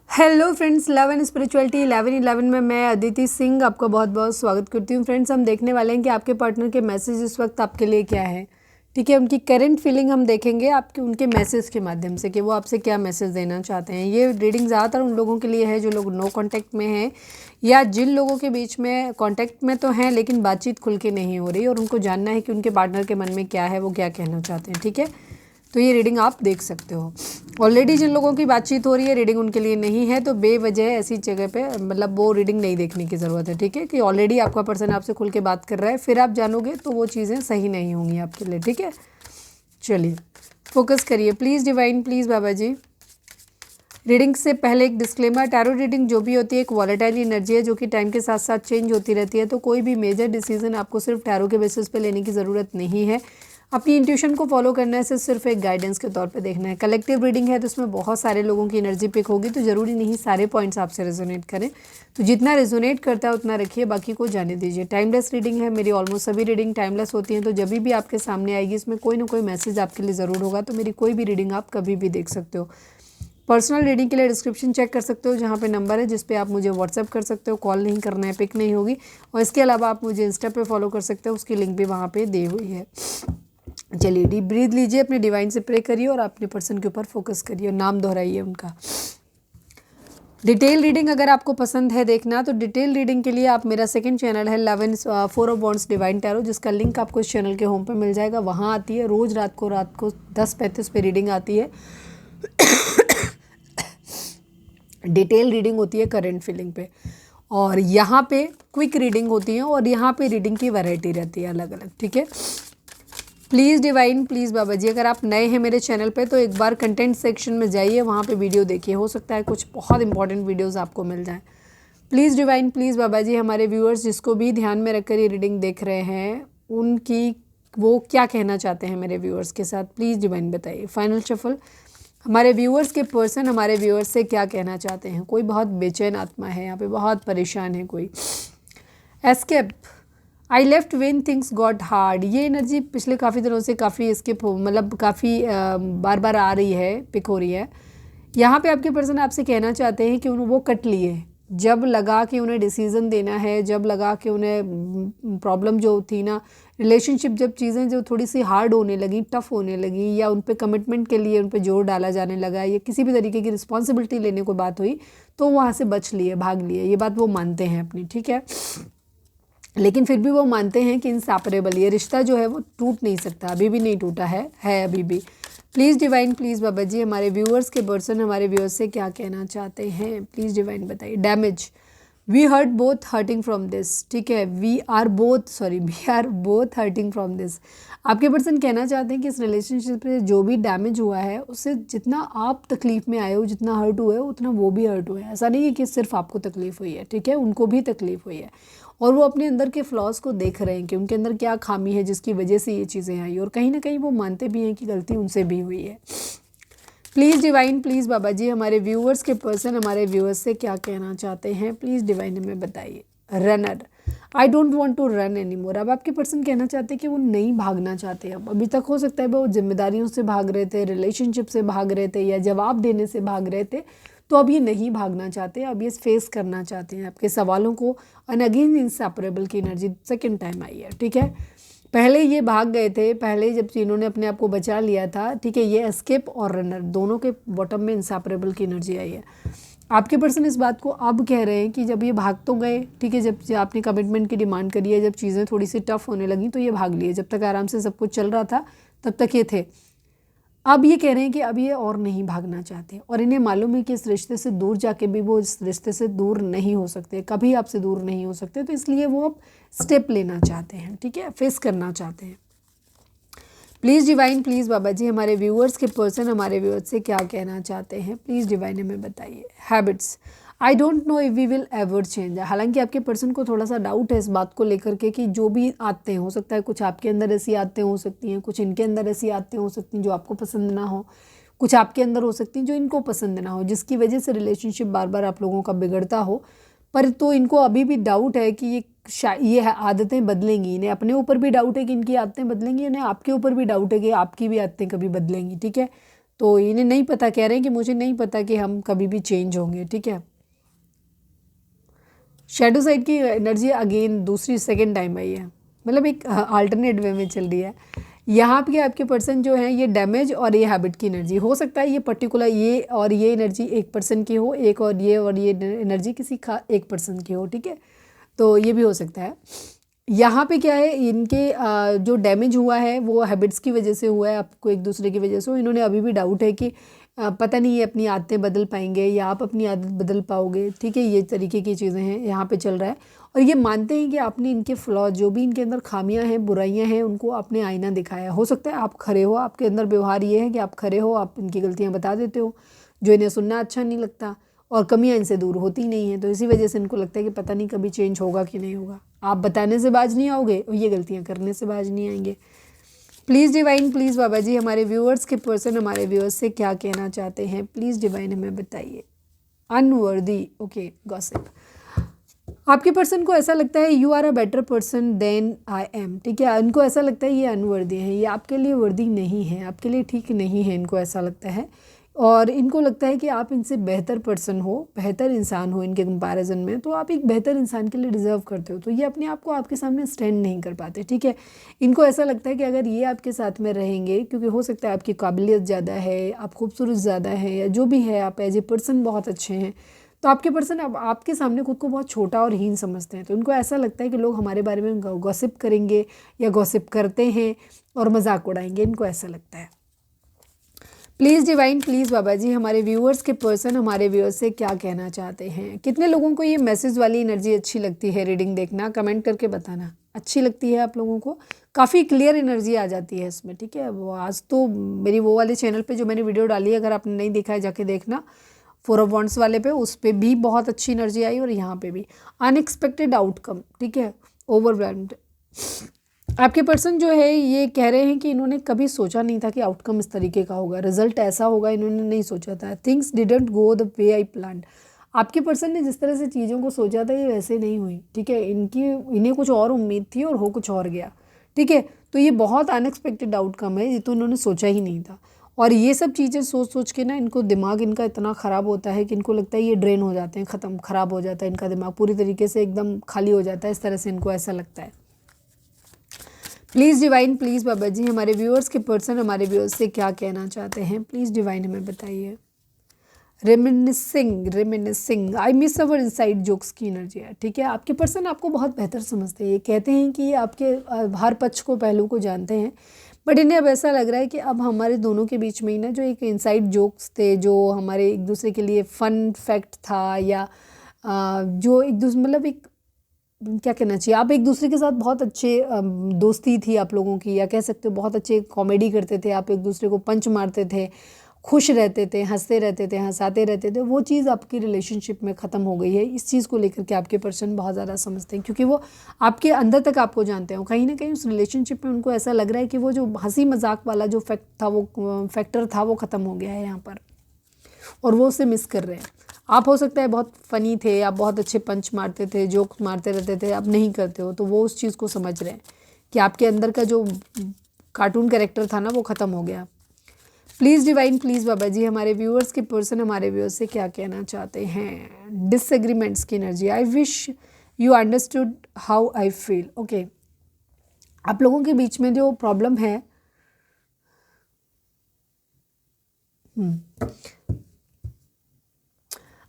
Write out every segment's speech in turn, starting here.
Hello friends, love and spirituality 1111 में मैं अदिति सिंह आपका बहुत बहुत स्वागत करती हूँ। फ्रेंड्स, हम देखने वाले हैं कि आपके पार्टनर के मैसेज इस वक्त आपके लिए क्या है। ठीक है, उनकी करंट फीलिंग हम देखेंगे आपके उनके मैसेज के माध्यम से कि वो आपसे क्या मैसेज देना चाहते हैं। ये रीडिंग ज़्यादातर उन लोगों के लिए है जो लोग नो कांटेक्ट में हैं या जिन लोगों के बीच में कांटेक्ट में तो हैं लेकिन बातचीत खुल के नहीं हो रही और उनको जानना है कि उनके पार्टनर के मन में क्या है, वो क्या कहना चाहते हैं। ठीक है, तो ये रीडिंग आप देख सकते हो। ऑलरेडी जिन लोगों की बातचीत हो रही है रीडिंग उनके लिए नहीं है, तो बेवजह ऐसी जगह पे मतलब वो रीडिंग नहीं देखने की ज़रूरत है। ठीक है, कि ऑलरेडी आपका पर्सन आपसे खुल के बात कर रहा है, फिर आप जानोगे तो वो चीज़ें सही नहीं होंगी आपके लिए। ठीक है, चलिए फोकस करिए please divine, please Baba ji. Reading से पहले एक डिस्क्लेमर, टैरो रीडिंग जो भी होती है एक वॉलेटाइल एनर्जी है जो कि टाइम के साथ साथ चेंज होती रहती है, तो कोई भी मेजर डिसीजन आपको सिर्फ टैरो के बेसिस पे लेने की ज़रूरत नहीं है। अपनी इंट्यूशन को फॉलो करना है, सिर्फ एक गाइडेंस के तौर पे देखना है। कलेक्टिव रीडिंग है तो उसमें बहुत सारे लोगों की एनर्जी पिक होगी, तो ज़रूरी नहीं सारे पॉइंट्स आपसे रेजोनेट करें, तो जितना रेजोनेट करता है उतना रखिए, बाकी को जाने दीजिए। टाइमलेस रीडिंग है, मेरी ऑलमोस्ट सभी रीडिंग टाइमलेस होती हैं, तो जब भी आपके सामने आएगी इसमें कोई ना कोई मैसेज आपके लिए ज़रूर होगा, तो मेरी कोई भी रीडिंग आप कभी भी देख सकते हो। पर्सनल रीडिंग के लिए डिस्क्रिप्शन चेक कर सकते हो, जहाँ पे नंबर है जिस पे आप मुझे व्हाट्सअप कर सकते हो। कॉल नहीं करना है, पिक नहीं होगी। और इसके अलावा आप मुझे इंस्टा पे फॉलो कर सकते हो, उसकी लिंक भी वहाँ पे दी हुई है। चलिए डीप ब्रीथ लीजिए, अपने डिवाइन से प्रे करिए और अपने पर्सन के ऊपर फोकस करिए, नाम दोहराइए उनका। डिटेल रीडिंग अगर आपको पसंद है देखना, तो डिटेल रीडिंग के लिए आप मेरा सेकंड चैनल है 4 ऑफ वॉन्ड्स डिवाइन टैरो, जिसका लिंक आपको इस चैनल के होम पे मिल जाएगा। वहाँ आती है रोज़ रात को 10:35 पे रीडिंग आती है। डिटेल रीडिंग होती है करंट फीलिंग पे, और यहाँ पे क्विक रीडिंग होती है, और यहाँ पे रीडिंग की वैरायटी रहती है अलग अलग। ठीक है, प्लीज़ डिवाइन, प्लीज़ बाबा जी, अगर आप नए हैं मेरे चैनल पे तो एक बार कंटेंट सेक्शन में जाइए, वहाँ पे वीडियो देखिए, हो सकता है कुछ बहुत इंपॉर्टेंट वीडियोस आपको मिल जाएं। Please divine, please Baba ji, हमारे व्यूअर्स जिसको भी ध्यान में रखकर ये रीडिंग देख रहे हैं उनकी वो क्या कहना चाहते हैं मेरे व्यूअर्स के साथ, प्लीज़ डिवाइन बताइए। फाइनल शफल, हमारे व्यूअर्स के पर्सन हमारे व्यूअर्स से क्या कहना चाहते हैं। कोई बहुत बेचैन आत्मा है यहाँ पे, बहुत परेशान है कोई। Escape, I left when things got hard, ये एनर्जी पिछले काफ़ी दिनों से काफ़ी स्किप हो मतलब काफ़ी बार बार आ रही है, पिक हो रही है। यहाँ पे आपके पर्सन आपसे कहना चाहते हैं कि वो कट लिए, जब लगा कि उन्हें डिसीज़न देना है, जब लगा कि उन्हें प्रॉब्लम जो थी ना रिलेशनशिप, जब चीज़ें जो थोड़ी सी हार्ड होने लगी, टफ होने लगी, या उन पे कमिटमेंट के लिए उन पे जोर डाला जाने लगा, या किसी भी तरीके की रिस्पॉन्सिबिलिटी लेने को बात हुई, तो वहाँ से बच लिए, भाग लिए। ये बात वो मानते हैं अपनी। ठीक है, लेकिन फिर भी वो मानते हैं कि इनसेपरेबल ये रिश्ता जो है वो टूट नहीं सकता, अभी भी नहीं टूटा है अभी भी। Please divine, please Baba ji, हमारे व्यूअर्स के पर्सन हमारे व्यूअर्स से क्या कहना चाहते हैं, प्लीज़ डिवाइन बताइए। Damage, we hurt both hurting from this. ठीक है, we are both hurting from this. आपके पर्सन कहना चाहते हैं कि इस रिलेशनशिप में जो भी डैमेज हुआ है उससे जितना आप तकलीफ़ में आए हो, जितना हर्ट हुआ है उतना वो भी हर्ट हुआ है। ऐसा नहीं है कि सिर्फ आपको तकलीफ़ हुई है, ठीक है, उनको भी तकलीफ़ हुई है, और वो अपने अंदर के फ्लॉज को देख रहे हैं कि उनके अंदर क्या खामी है जिसकी वजह से ये चीज़ें आई, और कहीं ना कहीं वो मानते भी हैं कि गलती उनसे भी हुई है। Please divine, please Baba ji, हमारे व्यूअर्स के पर्सन हमारे व्यूअर्स से क्या कहना चाहते हैं, प्लीज़ डिवाइन हमें बताइए। Runner, I don't want to run any more. अब आपके पर्सन कहना चाहते हैं कि वो नहीं भागना चाहते। अब अभी तक हो सकता है वो जिम्मेदारियों से भाग रहे थे, रिलेशनशिप से भाग रहे थे, या जवाब देने से भाग रहे थे, तो अब ये नहीं भागना चाहते, अब ये फेस करना चाहते हैं आपके सवालों को। एंड अगेन इनसेपरेबल की एनर्जी सेकेंड टाइम आई है। ठीक है, पहले ये भाग गए थे, पहले जब इन्होंने अपने आप को बचा लिया था। ठीक है, ये एस्केप और रनर दोनों के बॉटम में इनसेपरेबल की एनर्जी आई है। आपके पर्सन इस बात को अब कह रहे हैं कि जब ये भाग तो गए, ठीक है, जब आपने कमिटमेंट की डिमांड करी है, जब चीज़ें थोड़ी सी टफ होने लगी तो ये भाग लिए, जब तक आराम से सब कुछ चल रहा था तब तक ये थे। अब ये कह रहे हैं कि अब ये और नहीं भागना चाहते, और इन्हें मालूम है कि इस रिश्ते से दूर जाके भी वो इस रिश्ते से दूर नहीं हो सकते, कभी आपसे दूर नहीं हो सकते, तो इसलिए वो अब स्टेप लेना चाहते हैं। ठीक है, फेस करना चाहते हैं। Please divine, please Baba ji, हमारे व्यूअर्स के पर्सन हमारे व्यूअर्स से क्या कहना चाहते हैं, प्लीज़ डिवाइन हमें बताइए। Habits, I don't know if we will ever change. हालांकि आपके पर्सन को थोड़ा सा डाउट है इस बात को लेकर के कि जो भी आते हैं, हो सकता है कुछ आपके अंदर ऐसी आदतें हो सकती हैं, कुछ इनके अंदर ऐसी आदतें हो सकती हैं जो आपको पसंद ना हो, कुछ आपके अंदर हो सकती हैं जो इनको पसंद ना हो, जिसकी वजह से रिलेशनशिप बार बार आप लोगों का बिगड़ता हो। पर तो इनको अभी भी डाउट है कि ये आदतें बदलेंगी। इन्हें अपने ऊपर भी डाउट है कि इनकी आदतें बदलेंगी, इन्हें आपके ऊपर भी डाउट है कि आपकी भी आदतें कभी बदलेंगी। ठीक है, तो इन्हें नहीं पता, कह रहे हैं कि मुझे नहीं पता कि हम कभी भी चेंज होंगे, ठीक है। शैडो साइड की एनर्जी अगेन दूसरी सेकेंड टाइम आई है, मतलब एक अल्टरनेट वे में चल रही है। यहाँ पे आपके पर्सन जो है ये डैमेज और ये हैबिट की एनर्जी हो सकता है, ये पर्टिकुलर ये और ये एनर्जी एक पर्सन की हो, एक और ये एनर्जी किसी एक पर्सन की हो, ठीक है। तो ये भी हो सकता है। यहाँ पे क्या है, इनके जो डैमेज हुआ है वो हैबिट्स की वजह से हुआ है, आपको एक दूसरे की वजह से। इन्होंने अभी भी डाउट है कि पता नहीं ये अपनी आदतें बदल पाएंगे या आप अपनी आदत बदल पाओगे, ठीक है। ये तरीके की चीज़ें हैं यहाँ पे चल रहा है। और ये मानते हैं कि आपने इनके फ्लॉ, जो भी इनके अंदर खामियां हैं, बुराइयां हैं, उनको आपने आईना दिखाया। हो सकता है आप खरे हो, आपके अंदर व्यवहार ये है कि आप खरे हो, आप इनकी गलतियाँ बता देते हो, जो इन्हें सुनना अच्छा नहीं लगता, और कमियां इनसे दूर होती नहीं हैं। तो इसी वजह से इनको लगता है कि पता नहीं कभी चेंज होगा कि नहीं होगा। आप बताने से बाज नहीं आओगे और ये गलतियां करने से बाज नहीं आएंगे। Please divine, please Baba ji, हमारे व्यूअर्स के पर्सन हमारे व्यूअर्स से क्या कहना चाहते हैं, प्लीज़ डिवाइन हमें बताइए। Unworthy, okay gossip. आपके पर्सन को ऐसा लगता है you are a better person than I am, ठीक है। इनको ऐसा लगता है ये अनवर्दी हैं, ये आपके लिए वर्दी नहीं है, आपके लिए ठीक नहीं है, इनको ऐसा लगता है। और इनको लगता है कि आप इनसे बेहतर पर्सन हो, बेहतर इंसान हो इनके कंपैरिजन में, तो आप एक बेहतर इंसान के लिए डिज़र्व करते हो। तो ये अपने आप को आपके सामने स्टैंड नहीं कर पाते, ठीक है। इनको ऐसा लगता है कि अगर ये आपके साथ में रहेंगे, क्योंकि हो सकता है आपकी काबिलियत ज़्यादा है, आप खूबसूरत ज़्यादा है, या जो भी है, आप एज ए पर्सन बहुत अच्छे हैं, तो आपके पर्सन अब आपके सामने खुद को बहुत छोटा और हीन समझते हैं। तो उनको ऐसा लगता है कि लोग हमारे बारे में गॉसिप करेंगे या गॉसिप करते हैं और मजाक उड़ाएंगे, इनको ऐसा लगता है। Please divine, please Baba ji, हमारे व्यूअर्स के पर्सन हमारे व्यूअर्स से क्या कहना चाहते हैं। कितने लोगों को ये मैसेज वाली एनर्जी अच्छी लगती है, रीडिंग देखना, कमेंट करके बताना। अच्छी लगती है आप लोगों को, काफ़ी क्लियर एनर्जी आ जाती है इसमें, ठीक है। वो आज तो मेरी वो वाले चैनल पे जो मैंने वीडियो डाली है, अगर आपने नहीं देखा है जाके देखना, 4 ऑफ वॉन्ड्स वाले पे, उस पर भी बहुत अच्छी एनर्जी आई और यहाँ पे भी। अनएक्सपेक्टेड आउटकम, ठीक है, ओवरवेल्म्ड। आपके पर्सन जो है ये कह रहे हैं कि इन्होंने कभी सोचा नहीं था कि आउटकम इस तरीके का होगा, रिजल्ट ऐसा होगा, इन्होंने नहीं सोचा था। Things didn't go the way I planned. आपके पर्सन ने जिस तरह से चीज़ों को सोचा था ये वैसे नहीं हुई, ठीक है। इन्हें कुछ और उम्मीद थी और हो कुछ और गया, ठीक है। तो ये बहुत अनएक्सपेक्टेड आउटकम है, ये तो इन्होंने सोचा ही नहीं था। और ये सब चीज़ें सोच सोच के ना इनको दिमाग इनका इतना ख़राब होता है कि इनको लगता है ये ड्रेन हो जाते हैं, ख़त्म, ख़राब हो जाता है इनका दिमाग, पूरी तरीके से एकदम खाली हो जाता है, इस तरह से इनको ऐसा लगता है। Please divine, please Baba ji, हमारे व्यूअर्स के पर्सन हमारे व्यूअर्स से क्या कहना चाहते हैं, प्लीज़ डिवाइन हमें बताइए। Reminiscing, I miss our inside jokes की एनर्जी है, ठीक है। आपके पर्सन आपको बहुत बेहतर समझते हैं, ये कहते हैं कि ये आपके हर पक्ष को, पहलू को जानते हैं, बट इन्हें अब ऐसा लग रहा है कि अब हमारे दोनों के बीच में ही ना जो एक इनसाइड जोक्स थे, जो हमारे एक दूसरे के लिए फ़न फैक्ट था, या जो एक दूसरे, मतलब एक क्या कहना चाहिए, आप एक दूसरे के साथ बहुत अच्छे दोस्ती थी आप लोगों की, या कह सकते हो बहुत अच्छे कॉमेडी करते थे, आप एक दूसरे को पंच मारते थे, खुश रहते थे, हंसते रहते थे, हंसाते रहते थे। वो चीज़ आपकी रिलेशनशिप में ख़त्म हो गई है। इस चीज़ को लेकर के आपके पर्सन बहुत ज़्यादा समझते हैं, क्योंकि वो आपके अंदर तक आपको जानते हैं। कहीं ना कहीं उस रिलेशनशिप में उनको ऐसा लग रहा है कि वो जो हंसी मजाक वाला जो फैक्टर था वो ख़त्म हो गया है यहाँ पर, और वो उसे मिस कर रहे हैं। आप हो सकता है बहुत फ़नी थे, आप बहुत अच्छे पंच मारते थे, जोक मारते रहते थे, आप नहीं करते हो, तो वो उस चीज़ को समझ रहे हैं कि आपके अंदर का जो कार्टून कैरेक्टर था ना वो ख़त्म हो गया। Please divine, please Baba ji, हमारे व्यूअर्स के पर्सन हमारे व्यूअर्स से क्या कहना चाहते हैं। डिसएग्रीमेंट्स की energy, I wish you understood how I feel, okay. आप लोगों के बीच में जो प्रॉब्लम है,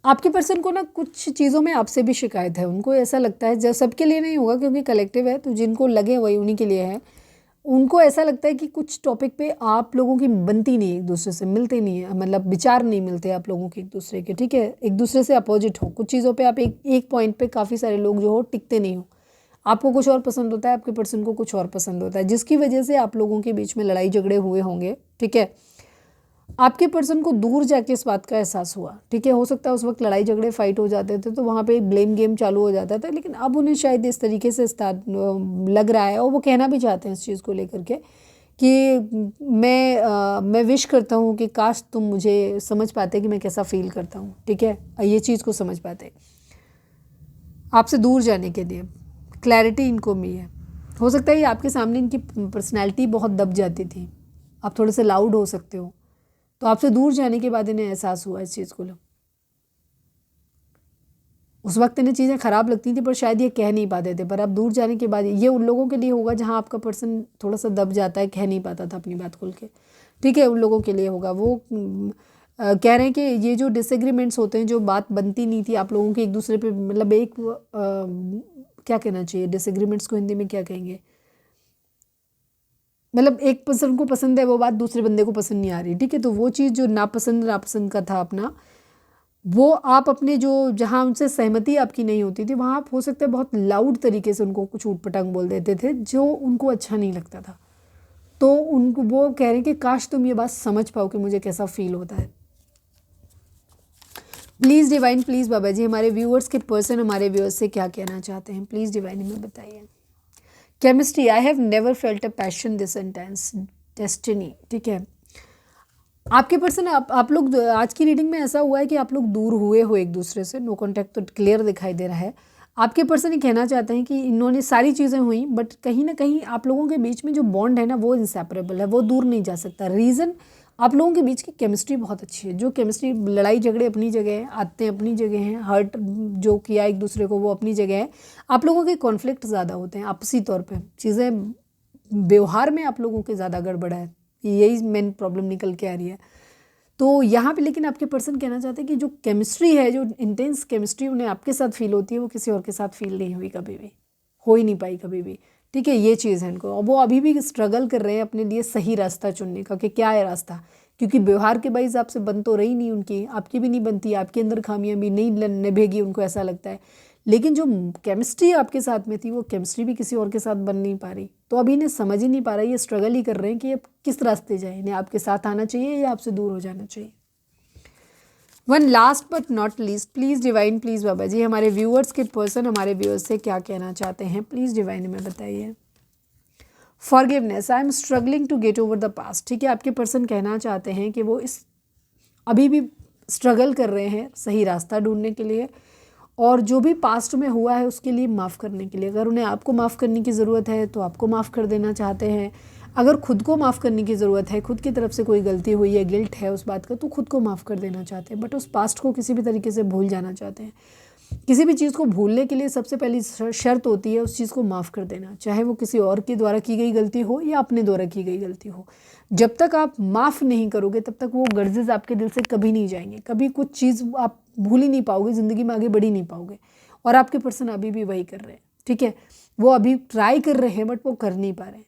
आपके पर्सन को ना कुछ चीज़ों में आपसे भी शिकायत है। उनको ऐसा लगता है, जब सबके लिए नहीं होगा क्योंकि कलेक्टिव है, तो जिनको लगे वही उन्हीं के लिए है। उनको ऐसा लगता है कि कुछ टॉपिक पे आप लोगों की बनती नहीं, एक दूसरे से मिलते नहीं है, मतलब विचार नहीं मिलते आप लोगों के एक दूसरे के, ठीक है। एक दूसरे से अपोजिट हो कुछ चीज़ों पे, आप एक पॉइंट पे काफ़ी सारे लोग जो हो टिकते नहीं हो। आपको कुछ और पसंद होता है, आपके पर्सन को कुछ और पसंद होता है, जिसकी वजह से आप लोगों के बीच में लड़ाई झगड़े हुए होंगे, ठीक है। आपके पर्सन को दूर जाके इस बात का एहसास हुआ, ठीक है। हो सकता है उस वक्त लड़ाई झगड़े फाइट हो जाते थे तो वहाँ पे ब्लेम गेम चालू हो जाता था, लेकिन अब उन्हें शायद इस तरीके से लग रहा है, और वो कहना भी चाहते हैं इस चीज़ को लेकर के कि मैं विश करता हूँ कि काश तुम मुझे समझ पाते कि मैं कैसा फील करता हूँ, ठीक है। ये चीज़ को समझ पाते आपसे दूर जाने के लिए क्लैरिटी इनको भी है। हो सकता है ये आपके सामने इनकी पर्सनैलिटी बहुत दब जाती थी, आप थोड़े से लाउड हो सकते हो, तो आपसे दूर जाने के बाद इन्हें एहसास हुआ इस चीज़ को। उस वक्त इन्हें चीज़ें ख़राब लगती थी पर शायद ये कह नहीं पाते थे, पर अब दूर जाने के बाद ये उन लोगों के लिए होगा जहाँ आपका पर्सन थोड़ा सा दब जाता है, कह नहीं पाता था अपनी बात खुल के, ठीक है, उन लोगों के लिए होगा। वो कह रहे हैं कि ये जो डिसएग्रीमेंट्स होते हैं, जो बात बनती नहीं थी आप लोगों की एक दूसरे पे, मतलब एक क्या कहना चाहिए, डिसएग्रीमेंट्स को हिंदी में क्या कहेंगे, मतलब एक पर्सन को पसंद है वो बात दूसरे बंदे को पसंद नहीं आ रही, ठीक है, तो वो चीज़ जो नापसंद का था अपना, वो आप अपने जो जहाँ उनसे सहमति आपकी नहीं होती थी वहाँ आप हो सकता है बहुत लाउड तरीके से उनको कुछ ऊटपटांग बोल देते थे जो उनको अच्छा नहीं लगता था। तो उनको वो कह रहे हैं कि काश तुम ये बात समझ पाओ कि मुझे कैसा फील होता है। Please divine, please Baba ji, हमारे व्यूअर्स के पर्सन हमारे व्यूअर्स से क्या कहना चाहते हैं, प्लीज़ डिवाइन हमें बताइए। Chemistry, I have never felt a passion this intense, destiny, ठीक है। आपके पर्सन आप लोग आज की रीडिंग में ऐसा हुआ है कि आप लोग दूर हुए हो एक दूसरे से, नो कॉन्टैक्ट तो क्लियर दिखाई दे रहा है। आपके पर्सन ये कहना चाहते हैं कि इन्होंने सारी चीज़ें हुई बट कहीं ना कहीं आप लोगों के बीच में जो बॉन्ड है ना वो इंसेपरेबल है, वो दूर नहीं जा सकता। रीज़न, आप लोगों के बीच की केमिस्ट्री बहुत अच्छी है। जो केमिस्ट्री, लड़ाई झगड़े अपनी जगह हैं, आते अपनी जगह हैं, हर्ट जो किया एक दूसरे को वो अपनी जगह है। आप लोगों के कॉन्फ्लिक्ट ज़्यादा होते हैं आपसी तौर पर, चीज़ें व्यवहार में आप लोगों के ज़्यादा गड़बड़ा है, यही मेन प्रॉब्लम निकल के आ रही है। तो यहाँ पे लेकिन आपके पर्सन कहना चाहते हैं कि जो केमिस्ट्री है, जो इंटेंस केमिस्ट्री उन्हें आपके साथ फील होती है वो किसी और के साथ फील नहीं हुई, कभी भी हो ही नहीं पाई कभी भी, ठीक है, ये चीज़ है इनको। और वो अभी भी स्ट्रगल कर रहे हैं अपने लिए सही रास्ता चुनने का कि क्या है रास्ता, क्योंकि व्यवहार के बाइज आपसे बन तो रही नहीं उनकी, आपकी भी नहीं बनती, आपके अंदर खामियां भी नहीं निभेगी, उनको ऐसा लगता है। लेकिन जो केमिस्ट्री आपके साथ में थी वो केमिस्ट्री भी किसी और के साथ बन नहीं पा रही, तो अभी इन्हें समझ ही नहीं पा रहा, ये स्ट्रगल ही कर रहे हैं कि अब किस रास्ते जाए, इन्हें आपके साथ आना चाहिए या आपसे दूर हो जाना चाहिए। One last but not least, please divine, please Baba ji, हमारे व्यूअर्स के पर्सन हमारे व्यूअर्स से क्या कहना चाहते हैं, प्लीज़ डिवाइन हमें बताइए। Forgiveness, I am struggling to get over the past, ठीक है, आपके पर्सन कहना चाहते हैं कि वो इस अभी भी स्ट्रगल कर रहे हैं सही रास्ता ढूंढने के लिए, और जो भी पास्ट में हुआ है उसके लिए माफ़ करने के लिए। अगर उन्हें आपको माफ़ करने की ज़रूरत है तो आपको माफ़ कर देना चाहते हैं, अगर खुद को माफ़ करने की ज़रूरत है, खुद की तरफ से कोई गलती हुई है, गिल्ट है उस बात का, तो खुद को माफ़ कर देना चाहते हैं, बट उस पास्ट को किसी भी तरीके से भूल जाना चाहते हैं। किसी भी चीज़ को भूलने के लिए सबसे पहली शर्त होती है उस चीज़ को माफ़ कर देना, चाहे वो किसी और के द्वारा की गई गलती हो या अपने द्वारा की गई गलती हो। जब तक आप माफ़ नहीं करोगे तब तक वो गर्जेज़ आपके दिल से कभी नहीं जाएंगे, कभी कुछ चीज़ आप भूल ही नहीं पाओगे, ज़िंदगी में आगे बढ़ ही नहीं पाओगे। और आपके पर्सन अभी भी वही कर रहे हैं, ठीक है, वो अभी ट्राई कर रहे हैं बट वो कर नहीं पा रहे हैं।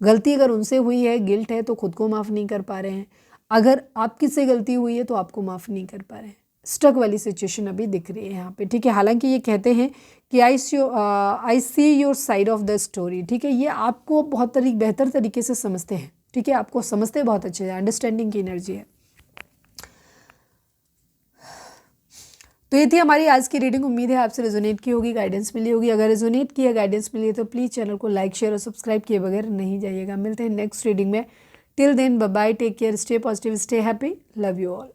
गलती अगर उनसे हुई है, गिल्ट है, तो खुद को माफ़ नहीं कर पा रहे हैं। अगर आपकी से गलती हुई है तो आपको माफ़ नहीं कर पा रहे हैं। स्टक वाली सिचुएशन अभी दिख रही है यहाँ पे, ठीक है। हालांकि ये कहते हैं कि I see your side of the story, ठीक है, ये आपको बहुत बेहतर तरीके से समझते हैं, ठीक है, आपको समझते बहुत अच्छे हैं, अंडरस्टैंडिंग की एनर्जी है। तो ये थी हमारी आज की रीडिंग। उम्मीद है आपसे रेजोनेट की होगी, गाइडेंस मिली होगी। अगर रेजोनेट की है, गाइडेंस मिली है तो प्लीज़ चैनल को लाइक, शेयर और सब्सक्राइब किए बगैर नहीं जाइएगा। मिलते हैं नेक्स्ट रीडिंग में। Till then bye bye, take care, stay positive, stay happy, love you all.